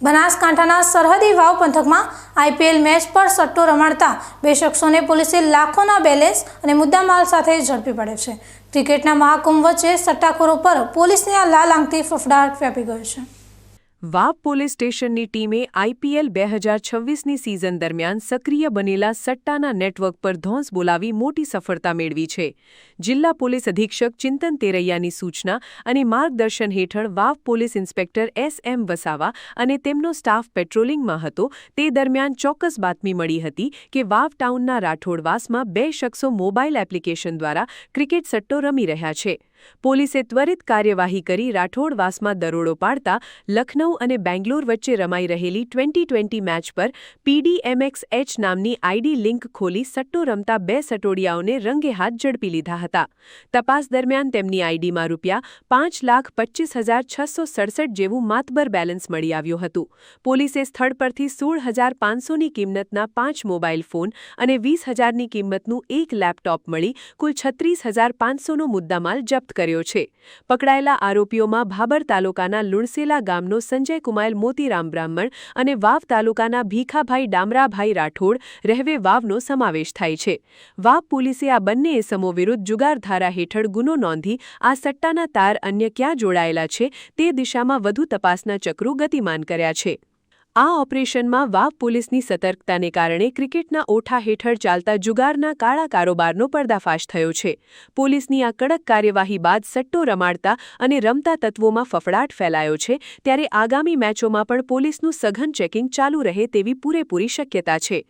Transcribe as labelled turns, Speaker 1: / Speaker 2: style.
Speaker 1: બનાસકાંઠાના સરહદી વાવ પંથકમાં આઈપીએલ મેચ પર સટ્ટો રમાડતા બે શખ્સોને પોલીસે લાખોના બેલેન્સ અને મુદ્દામાલ સાથે ઝડપી પાડ્યો છે। ક્રિકેટના મહાકુંભ વચ્ચે સટ્ટાખોરો પર પોલીસની આ લાલ આંખથી ફફડાટ વ્યાપી ગયો છે।
Speaker 2: વાવ પોલીસ સ્ટેશનની ટીમે આઈપીએલ 2026ની સિઝન દરમિયાન સક્રિય બનેલા સટ્ટાના નેટવર્ક પર ધોંસ બોલાવી મોટી સફળતા મેળવી છે। જિલ્લા પોલીસ અધિક્ષક ચિંતન તેરૈયાની સૂચના અને માર્ગદર્શન હેઠળ વાવ પોલીસ ઇન્સ્પેક્ટર એસ.એમ. વસાવા અને તેમનો સ્ટાફ પેટ્રોલિંગમાં હતો તે દરમિયાન ચોક્કસ બાતમી મળી હતી કે વાવ ટાઉનના રાઠોડવાસમાં બે શખ્સો મોબાઈલ એપ્લિકેશન દ્વારા ક્રિકેટ સટ્ટો રમી રહ્યા છે। પોલીસે ત્વરિત કાર્યવાહી કરી રાઠોડવાસમાં દરોડો પાડતા લખનઉ અને બેંગ્લોર વચ્ચે રમાઈ રહેલી 2020 મેચ પર PDMXH નામની આઈડી લિંક ખોલી સટ્ટો રમતા બે સટોડિયાઓને રંગે હાથ ઝડપી લીધા હતા। તપાસ દરમિયાન તેમની આઈડીમાં ₹5,25,667 જેવું માતબર બેલેન્સ મળી આવ્યું હતું। પોલીસે સ્થળ પરથી 16,500ની કિંમતના 5 મોબાઈલ ફોન અને 20,000ની કિંમતનું એક લેપટોપ મળી કુલ 36,500નો મુદ્દામાલ જપ્ત કર્યો છે। પકડાયેલા આરોપીઓમાં ભાબર તાલુકાના લુણસેલા ગામનો સંજય કુમાર મોતીરામ બ્રાહ્મણ અને વાવ તાલુકાના ભીખાભાઈ ડામરાભાઈ રાઠોડ રહેવે વાવનો સમાવેશ થાય છે। વાવ પોલીસે આ બંને ઇસમો વિરુદ્ધ જુગાર ધારા હેઠળ ગુનો નોંધી આ સટ્ટાના તાર અન્ય ક્યાં જોડાયેલા છે તે દિશામાં વધુ તપાસના ચક્રો ગતિમાન કર્યા છે। આ ઓપરેશનમાં વાવ પોલીસની સતર્કતાને કારણે ક્રિકેટના ઓઠા હેઠળ ચાલતા જુગારના કાળા કારોબારનો પર્દાફાશ થયો છે। પોલીસની આ કડક કાર્યવાહી બાદ સટ્ટો રમાડતા અને રમતા તત્વોમાં ફફડાટ ફેલાયો છે, ત્યારે આગામી મેચોમાં પણ પોલીસનું સઘન ચેકિંગ ચાલુ રહે તેવી પૂરેપૂરી શક્યતા છે।